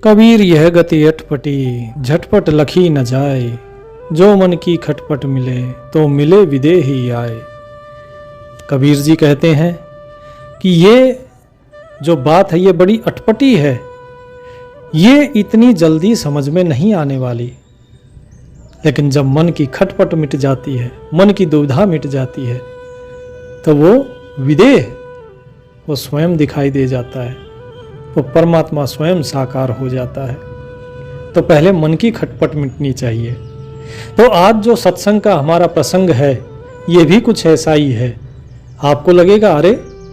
कबीर यह गति अटपटी झटपट लखी न जाए, जो मन की खटपट मिले तो मिले विदेही आए। कबीर जी कहते हैं कि ये जो बात है ये बड़ी अटपटी है, ये इतनी जल्दी समझ में नहीं आने वाली, लेकिन जब मन की खटपट मिट जाती है, मन की दुविधा मिट जाती है, तो वो विदेह वो स्वयं दिखाई दे जाता है, वो परमात्मा स्वयं साकार हो जाता है। तो पहले मन की खटपट मिटनी चाहिए। तो आज जो सत्संग का हमारा प्रसंग है ये भी कुछ ऐसा ही है। आपको लगेगा अरे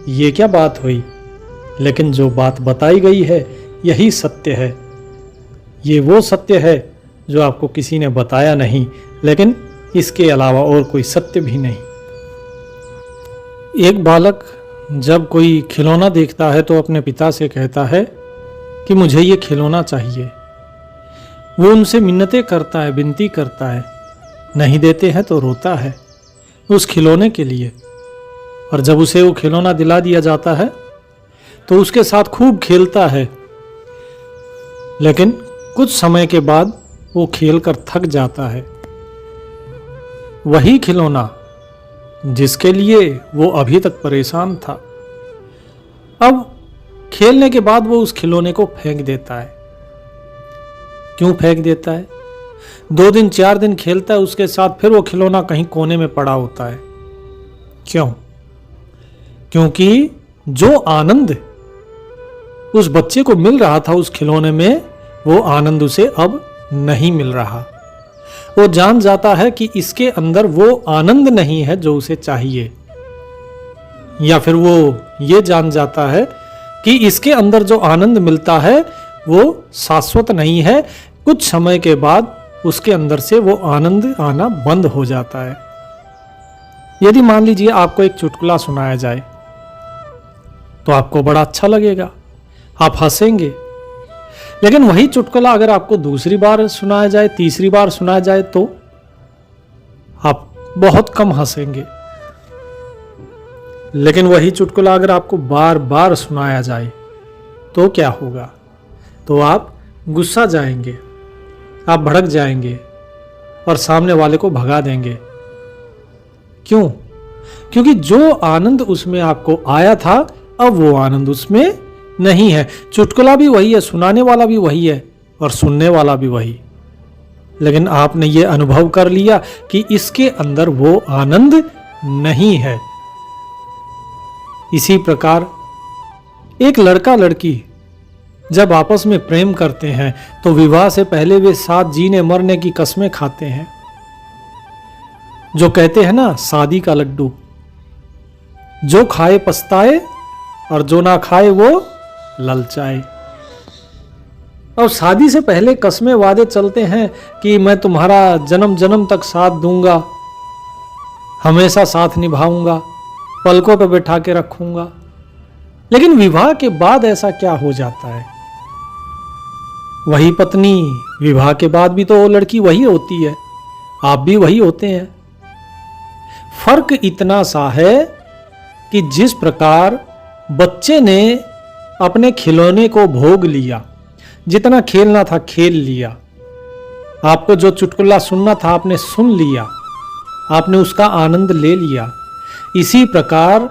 ये क्या बात हुई, लेकिन जो बात बताई गई है यही सत्य है। ये वो सत्य है जो आपको किसी ने बताया नहीं, लेकिन इसके अलावा और कोई सत्य भी नहीं। एक बालक जब कोई खिलौना देखता है तो अपने पिता से कहता है कि मुझे ये खिलौना चाहिए। वो उनसे मिन्नतें करता है, विनती करता है, नहीं देते हैं तो रोता है उस खिलौने के लिए। और जब उसे वो खिलौना दिला दिया जाता है तो उसके साथ खूब खेलता है, लेकिन कुछ समय के बाद वो खेल कर थक जाता है। वही खिलौना जिसके लिए वो अभी तक परेशान था, अब खेलने के बाद वो उस खिलौने को फेंक देता है। क्यों फेंक देता है? 2 दिन 4 दिन खेलता है उसके साथ, फिर वो खिलौना कहीं कोने में पड़ा होता है। क्यों? क्योंकि जो आनंद उस बच्चे को मिल रहा था उस खिलौने में, वो आनंद उसे अब नहीं मिल रहा। वो जान जाता है कि इसके अंदर वो आनंद नहीं है जो उसे चाहिए, या फिर वो ये जान जाता है कि इसके अंदर जो आनंद मिलता है वो शाश्वत नहीं है। कुछ समय के बाद उसके अंदर से वो आनंद आना बंद हो जाता है। यदि मान लीजिए आपको एक चुटकुला सुनाया जाए तो आपको बड़ा अच्छा लगेगा, आप हंसेंगे। लेकिन वही चुटकुला अगर आपको दूसरी बार सुनाया जाए, तीसरी बार सुनाया जाए, तो आप बहुत कम हंसेंगे। लेकिन वही चुटकुला अगर आपको बार बार सुनाया जाए तो क्या होगा? तो आप गुस्सा जाएंगे, आप भड़क जाएंगे और सामने वाले को भगा देंगे। क्यों? क्योंकि जो आनंद उसमें आपको आया था अब वो आनंद उसमें नहीं है। चुटकुला भी वही है, सुनाने वाला भी वही है और सुनने वाला भी वही, लेकिन आपने ये अनुभव कर लिया कि इसके अंदर वो आनंद नहीं है। इसी प्रकार एक लड़का लड़की जब आपस में प्रेम करते हैं तो विवाह से पहले वे साथ जीने मरने की कस्में खाते हैं। जो कहते हैं ना, शादी का लड्डू, जो खाए पछताए और जो ना खाए वो ललचाए। और शादी से पहले कस्में वादे चलते हैं कि मैं तुम्हारा जन्म जन्म तक साथ दूंगा, हमेशा साथ निभाऊंगा, पलकों पर बैठा के रखूंगा। लेकिन विवाह के बाद ऐसा क्या हो जाता है? वही पत्नी विवाह के बाद भी तो वो लड़की वही होती है, आप भी वही होते हैं। फर्क इतना सा है कि जिस प्रकार बच्चे ने अपने खिलौने को भोग लिया, जितना खेलना था खेल लिया, आपको जो चुटकुला सुनना था आपने सुन लिया, आपने उसका आनंद ले लिया। इसी प्रकार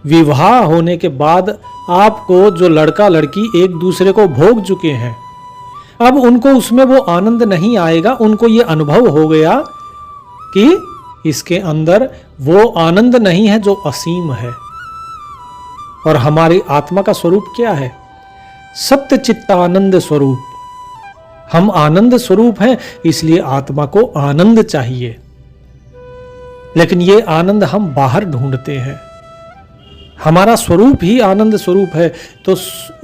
विवाह होने के बाद आपको जो लड़का लड़की एक दूसरे को भोग चुके हैं, अब उनको उसमें वो आनंद नहीं आएगा। उनको ये अनुभव हो गया कि इसके अंदर वो आनंद नहीं है जो असीम है। और हमारी आत्मा का स्वरूप क्या है? सत्य चित्त आनंद स्वरूप। हम आनंद स्वरूप हैं, इसलिए आत्मा को आनंद चाहिए। लेकिन ये आनंद हम बाहर ढूंढते हैं। हमारा स्वरूप ही आनंद स्वरूप है, तो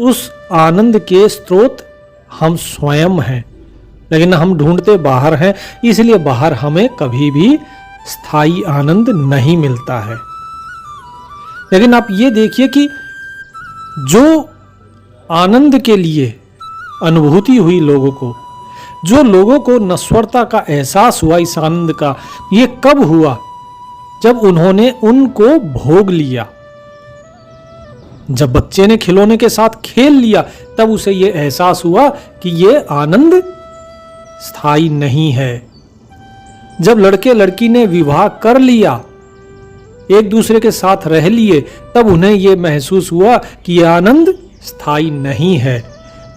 उस आनंद के स्रोत हम स्वयं हैं, लेकिन हम ढूंढते बाहर हैं। इसलिए बाहर हमें कभी भी स्थायी आनंद नहीं मिलता है। लेकिन आप ये देखिए कि जो आनंद के लिए अनुभूति हुई लोगों को, जो लोगों को नश्वरता का एहसास हुआ इस आनंद का, ये कब हुआ? जब उन्होंने उनको भोग लिया। जब बच्चे ने खिलौने के साथ खेल लिया तब उसे यह एहसास हुआ कि यह आनंद स्थायी नहीं है। जब लड़के लड़की ने विवाह कर लिया, एक दूसरे के साथ रह लिए, तब उन्हें यह महसूस हुआ कि यह आनंद स्थायी नहीं है।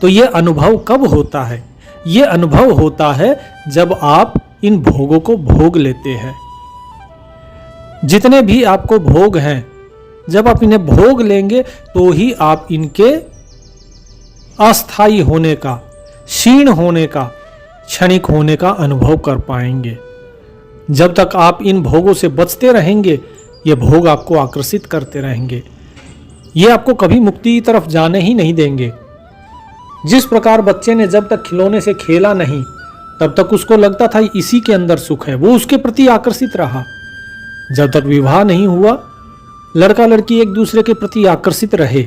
तो यह अनुभव कब होता है? यह अनुभव होता है जब आप इन भोगों को भोग लेते हैं। जितने भी आपको भोग हैं, जब आप इन्हें भोग लेंगे तो ही आप इनके अस्थायी होने का, क्षीण होने का, क्षणिक होने का अनुभव कर पाएंगे। जब तक आप इन भोगों से बचते रहेंगे, ये भोग आपको आकर्षित करते रहेंगे, ये आपको कभी मुक्ति की तरफ जाने ही नहीं देंगे। जिस प्रकार बच्चे ने जब तक खिलौने से खेला नहीं, तब तक उसको लगता था इसी के अंदर सुख है, वो उसके प्रति आकर्षित रहा। जब तक विवाह नहीं हुआ, लड़का लड़की एक दूसरे के प्रति आकर्षित रहे।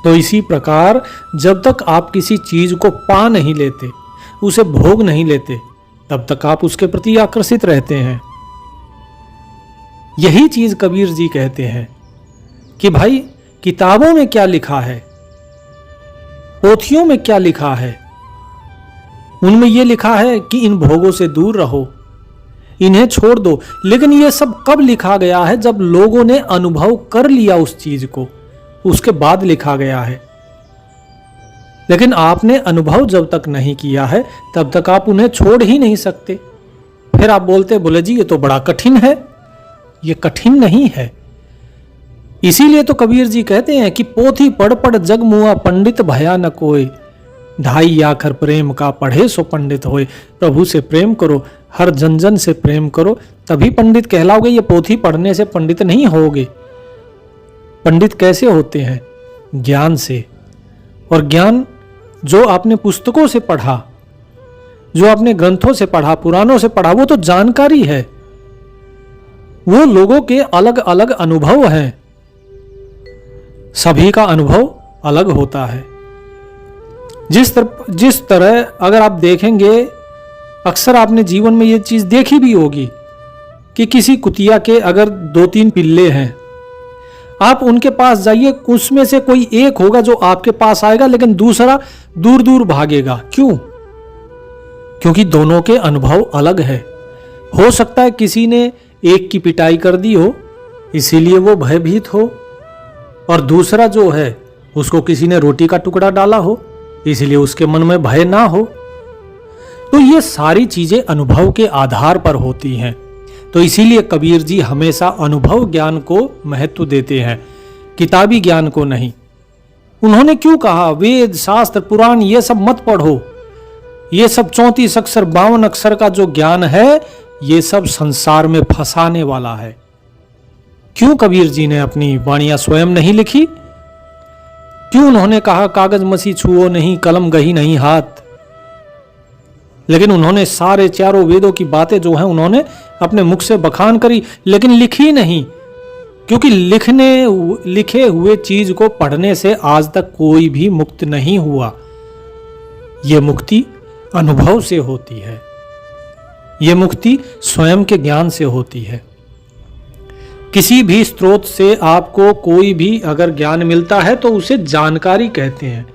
तो इसी प्रकार जब तक आप किसी चीज को पा नहीं लेते, उसे भोग नहीं लेते, तब तक आप उसके प्रति आकर्षित रहते हैं। यही चीज कबीर जी कहते हैं कि भाई किताबों में क्या लिखा है, पोथियों में क्या लिखा है, उनमें यह लिखा है कि इन भोगों से दूर रहो, इन्हें छोड़ दो। लेकिन यह सब कब लिखा गया है? जब लोगों ने अनुभव कर लिया उस चीज को, उसके बाद लिखा गया है। लेकिन आपने अनुभव जब तक नहीं किया है, तब तक आप उन्हें छोड़ ही नहीं सकते। फिर आप बोले जी ये तो बड़ा कठिन है। ये कठिन नहीं है। इसीलिए तो कबीर जी कहते हैं कि पोथी पढ़ पढ़ जग मुआ, पंडित भया न कोय, ढाई आखर प्रेम का पढ़े सो पंडित होए। प्रभु से प्रेम करो, हर जन जन से प्रेम करो, तभी पंडित कहलाओगे। ये पोथी पढ़ने से पंडित नहीं होगे। पंडित कैसे होते हैं? ज्ञान से। और ज्ञान जो आपने पुस्तकों से पढ़ा, जो आपने ग्रंथों से पढ़ा, पुराणों से पढ़ा, वो तो जानकारी है। वो लोगों के अलग अलग अनुभव हैं। सभी का अनुभव अलग होता है। जिस तरह अगर आप देखेंगे, अक्सर आपने जीवन में ये चीज देखी भी होगी कि किसी कुतिया के अगर 2-3 पिल्ले हैं, आप उनके पास जाइए, उसमें से कोई एक होगा जो आपके पास आएगा, लेकिन दूसरा दूर दूर भागेगा। क्यों? क्योंकि दोनों के अनुभव अलग है। हो सकता है किसी ने एक की पिटाई कर दी हो, इसीलिए वो भयभीत हो, और दूसरा जो है उसको किसी ने रोटी का टुकड़ा डाला हो, इसलिए उसके मन में भय ना हो। तो ये सारी चीजें अनुभव के आधार पर होती हैं। तो इसीलिए कबीर जी हमेशा अनुभव ज्ञान को महत्व देते हैं, किताबी ज्ञान को नहीं। उन्होंने क्यों कहा वेद शास्त्र पुराण ये सब मत पढ़ो, ये सब 34 अक्षर 52 अक्षर का जो ज्ञान है, ये सब संसार में फंसाने वाला है। क्यों कबीर जी ने अपनी वाणियां स्वयं नहीं लिखी? क्यों उन्होंने कहा कागज मसी छुओ नहीं, कलम गही नहीं हाथ? लेकिन उन्होंने सारे चारों वेदों की बातें जो हैं उन्होंने अपने मुख से बखान करी, लेकिन लिखी नहीं। क्योंकि लिखे हुए चीज को पढ़ने से आज तक कोई भी मुक्त नहीं हुआ। यह मुक्ति अनुभव से होती है, यह मुक्ति स्वयं के ज्ञान से होती है। किसी भी स्रोत से आपको कोई भी अगर ज्ञान मिलता है तो उसे जानकारी कहते हैं।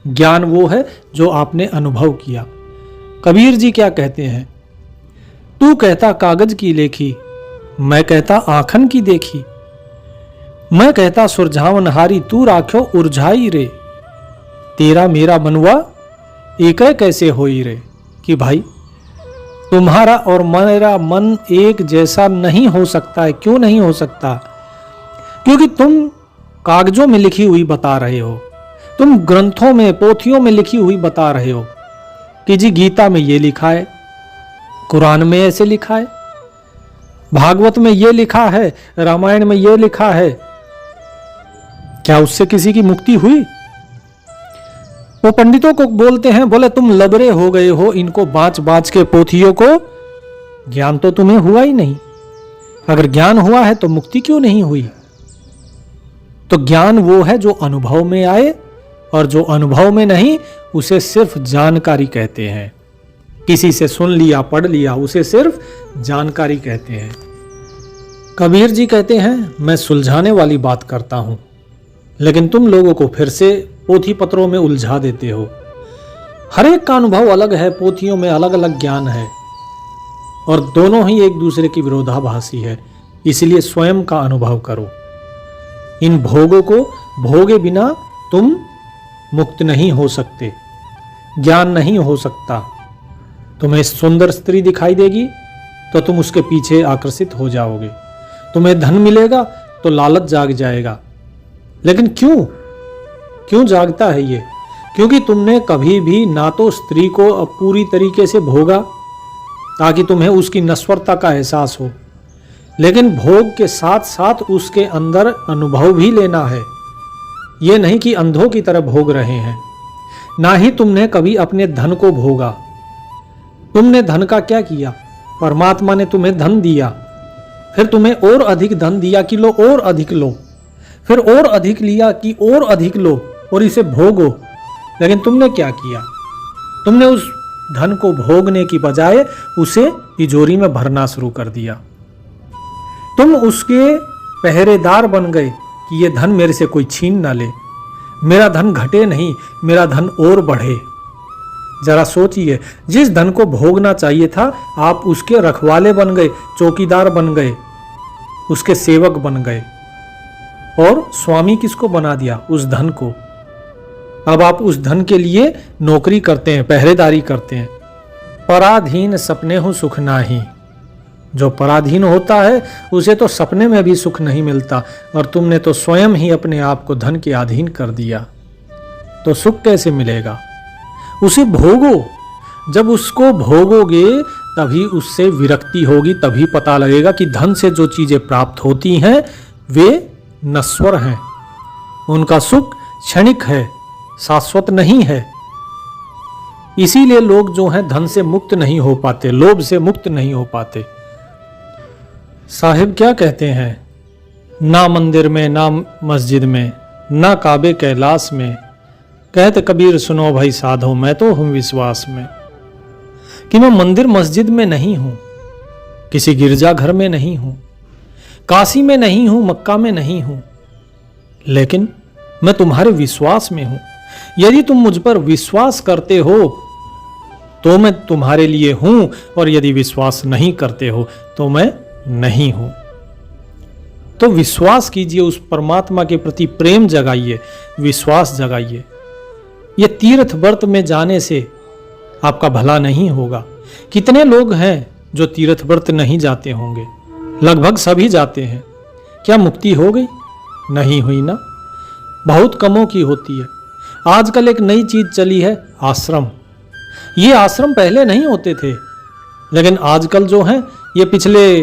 ज्ञान वो है जो आपने अनुभव किया। कबीर जी क्या कहते हैं? तू कहता कागज की लेखी, मैं कहता आखन की देखी, मैं कहता सुरझावन हारी, तू राख्यो उर्झाई रे, तेरा मेरा मनवा एक कैसे होई रे। कि भाई तुम्हारा और मेरा मन एक जैसा नहीं हो सकता है। क्यों नहीं हो सकता? क्योंकि तुम कागजों में लिखी हुई बता रहे हो, तुम ग्रंथों में पोथियों में लिखी हुई बता रहे हो कि जी गीता में ये लिखा है, कुरान में ऐसे लिखा है, भागवत में ये लिखा है, रामायण में ये लिखा है। क्या उससे किसी की मुक्ति हुई? वो पंडितों को बोलते हैं, बोले तुम लबरे हो गए हो इनको बाँच बाँच के पोथियों को, ज्ञान तो तुम्हें हुआ ही नहीं। अगर ज्ञान हुआ है तो मुक्ति क्यों नहीं हुई? तो ज्ञान वो है जो अनुभव में आए, और जो अनुभव में नहीं उसे सिर्फ जानकारी कहते हैं। किसी से सुन लिया पढ़ लिया उसे सिर्फ जानकारी कहते हैं। कबीर जी कहते हैं, मैं सुलझाने वाली बात करता हूं, लेकिन तुम लोगों को फिर से पोथी पत्रों में उलझा देते हो। हर एक का अनुभव अलग है, पोथियों में अलग अलग ज्ञान है और दोनों ही एक दूसरे की विरोधाभासी है। इसलिए स्वयं का अनुभव करो। इन भोगों को भोगे बिना तुम मुक्त नहीं हो सकते, ज्ञान नहीं हो सकता। तुम्हें सुंदर स्त्री दिखाई देगी तो तुम उसके पीछे आकर्षित हो जाओगे, तुम्हें धन मिलेगा तो लालच जाग जाएगा। लेकिन क्यों जागता है ये? क्योंकि तुमने कभी भी ना तो स्त्री को पूरी तरीके से भोगा ताकि तुम्हें उसकी नश्वरता का एहसास हो, लेकिन भोग के साथ साथ उसके अंदर अनुभव भी लेना है। ये नहीं कि अंधों की तरह भोग रहे हैं। ना ही तुमने कभी अपने धन को भोगा। तुमने धन का क्या किया? परमात्मा ने तुम्हें धन दिया, फिर तुम्हें और अधिक धन दिया कि लो और अधिक लो, फिर और अधिक लिया कि और अधिक लो और इसे भोगो। लेकिन तुमने क्या किया? तुमने उस धन को भोगने की बजाय उसे तिजोरी में भरना शुरू कर दिया। तुम उसके पहरेदार बन गए कि ये धन मेरे से कोई छीन ना ले, मेरा धन घटे नहीं, मेरा धन और बढ़े। जरा सोचिए, जिस धन को भोगना चाहिए था आप उसके रखवाले बन गए, चौकीदार बन गए, उसके सेवक बन गए। और स्वामी किसको बना दिया? उस धन को। अब आप उस धन के लिए नौकरी करते हैं, पहरेदारी करते हैं। पराधीन सपने हो सुख नाही। जो पराधीन होता है उसे तो सपने में भी सुख नहीं मिलता, और तुमने तो स्वयं ही अपने आप को धन के अधीन कर दिया, तो सुख कैसे मिलेगा? उसे भोगो। जब उसको भोगोगे तभी उससे विरक्ति होगी, तभी पता लगेगा कि धन से जो चीजें प्राप्त होती हैं वे नश्वर हैं, उनका सुख क्षणिक है, शाश्वत नहीं है। इसीलिए लोग जो हैं धन से मुक्त नहीं हो पाते, लोभ से मुक्त नहीं हो पाते। साहिब क्या कहते हैं? ना मंदिर में, ना मस्जिद में, ना काबे कैलाश में, कहते कबीर सुनो भाई साधो, मैं तो हूं विश्वास में। कि मैं मंदिर मस्जिद में नहीं हूं, किसी गिरजाघर में नहीं हूं, काशी में नहीं हूं, मक्का में नहीं हूं, लेकिन मैं तुम्हारे विश्वास में हूं। यदि तुम मुझ पर विश्वास करते हो तो मैं तुम्हारे लिए हूं, और यदि विश्वास नहीं करते हो तो मैं नहीं हूं। तो विश्वास कीजिए, उस परमात्मा के प्रति प्रेम जगाइए, विश्वास जगाइए। ये तीर्थ व्रत में जाने से आपका भला नहीं होगा। कितने लोग हैं जो तीर्थ व्रत नहीं जाते होंगे? लगभग सभी जाते हैं। क्या मुक्ति हो गई? नहीं हुई ना। बहुत कमों की होती है। आजकल एक नई चीज चली है, आश्रम। ये आश्रम पहले नहीं होते थे, लेकिन आजकल जो है ये पिछले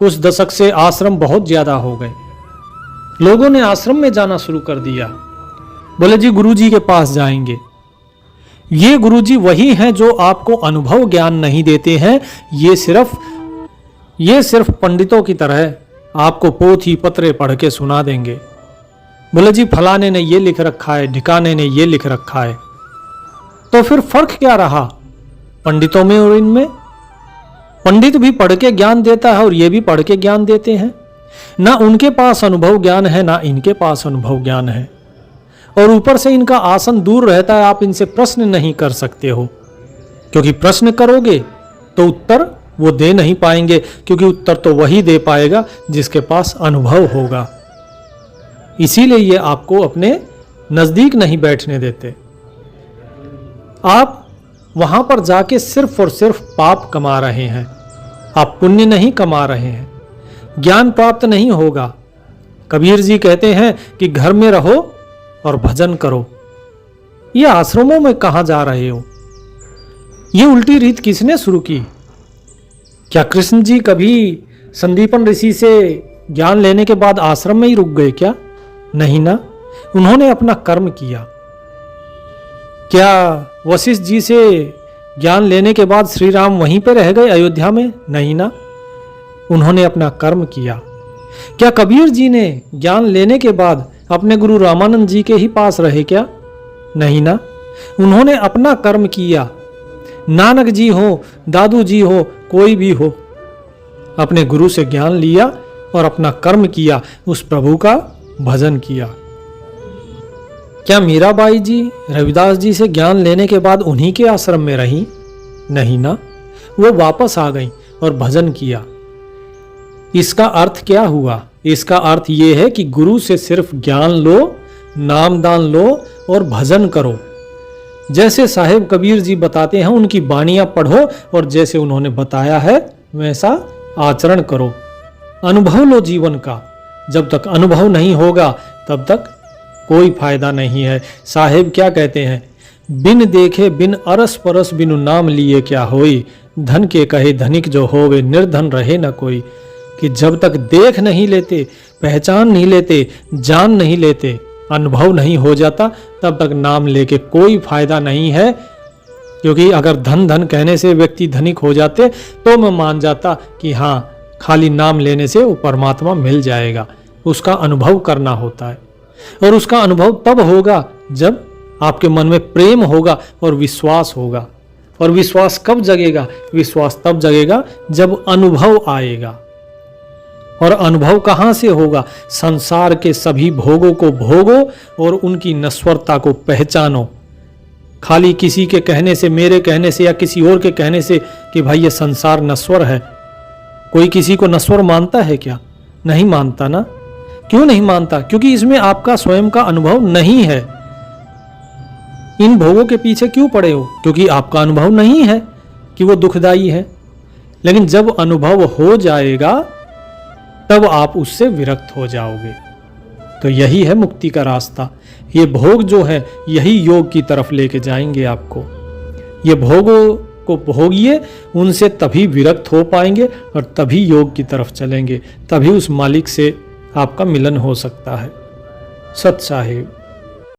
कुछ दशक से आश्रम बहुत ज्यादा हो गए। लोगों ने आश्रम में जाना शुरू कर दिया। बोले जी गुरुजी के पास जाएंगे। ये गुरुजी वही हैं जो आपको अनुभव ज्ञान नहीं देते हैं। ये सिर्फ पंडितों की तरह आपको पोथी पत्रे पढ़ के सुना देंगे। बोले जी फलाने ने ये लिख रखा है, ढिकाने ने ये लिख रखा है। तो फिर फर्क क्या रहा पंडितों में और इनमें? पंडित भी पढ़ के ज्ञान देता है और ये भी पढ़ के ज्ञान देते हैं। ना उनके पास अनुभव ज्ञान है, ना इनके पास अनुभव ज्ञान है, और ऊपर से इनका आसन दूर रहता है। आप इनसे प्रश्न नहीं कर सकते हो, क्योंकि प्रश्न करोगे तो उत्तर वो दे नहीं पाएंगे, क्योंकि उत्तर तो वही दे पाएगा जिसके पास अनुभव होगा। इसीलिए ये आपको अपने नजदीक नहीं बैठने देते। आप वहां पर जाके सिर्फ और सिर्फ पाप कमा रहे हैं, आप पुण्य नहीं कमा रहे हैं, ज्ञान प्राप्त नहीं होगा। कबीर जी कहते हैं कि घर में रहो और भजन करो। ये आश्रमों में कहां जा रहे हो? ये उल्टी रीत किसने शुरू की? क्या कृष्ण जी कभी संदीपन ऋषि से ज्ञान लेने के बाद आश्रम में ही रुक गए क्या? नहीं ना, उन्होंने अपना कर्म किया। क्या वशिष्ठ जी से ज्ञान लेने के बाद श्री राम वहीं पे रह गए अयोध्या में? नहीं ना, उन्होंने अपना कर्म किया। क्या कबीर जी ने ज्ञान लेने के बाद अपने गुरु रामानंद जी के ही पास रहे क्या? नहीं ना, उन्होंने अपना कर्म किया। नानक जी हो, दादू जी हो, कोई भी हो, अपने गुरु से ज्ञान लिया और अपना कर्म किया, उस प्रभु का भजन किया। क्या मीराबाई जी रविदास जी से ज्ञान लेने के बाद उन्हीं के आश्रम में रहीं? नहीं ना, वो वापस आ गईं और भजन किया। इसका अर्थ क्या हुआ? इसका अर्थ ये है कि गुरु से सिर्फ ज्ञान लो, नामदान लो और भजन करो। जैसे साहेब कबीर जी बताते हैं उनकी बाणियां पढ़ो और जैसे उन्होंने बताया है वैसा आचरण करो। अनुभव लो जीवन का। जब तक अनुभव नहीं होगा तब तक कोई फायदा नहीं है। साहेब क्या कहते हैं? बिन देखे बिन अरस परस बिनु नाम लिए क्या होई, धन के कहे धनिक जो होवे निर्धन रहे न कोई। कि जब तक देख नहीं लेते, पहचान नहीं लेते, जान नहीं लेते, अनुभव नहीं हो जाता, तब तक नाम लेके कोई फायदा नहीं है। क्योंकि अगर धन धन कहने से व्यक्ति धनिक हो जाते तो मैं मान जाता कि हाँ, खाली नाम लेने से वो परमात्मा मिल जाएगा। उसका अनुभव करना होता है और उसका अनुभव तब होगा जब आपके मन में प्रेम होगा और विश्वास होगा। और विश्वास कब जगेगा? विश्वास तब जगेगा जब अनुभव आएगा। और अनुभव कहाँ से होगा? संसार के सभी भोगों को भोगो और उनकी नश्वरता को पहचानो। खाली किसी के कहने से, मेरे कहने से या किसी और के कहने से कि भाई ये संसार नश्वर है। कोई किसी को नश्वर मानता है क्या? नहीं मानता ना। क्यों नहीं मानता? क्योंकि इसमें आपका स्वयं का अनुभव नहीं है। इन भोगों के पीछे क्यों पड़े हो? क्योंकि आपका अनुभव नहीं है कि वो दुखदाई है। लेकिन जब अनुभव हो जाएगा तब आप उससे विरक्त हो जाओगे। तो यही है मुक्ति का रास्ता। ये भोग जो है यही योग की तरफ लेके जाएंगे आपको। ये भोगों को भोगिए, उनसे तभी विरक्त हो पाएंगे और तभी योग की तरफ चलेंगे। तभी उस मालिक से आपका मिलन हो सकता है। सत साहिब।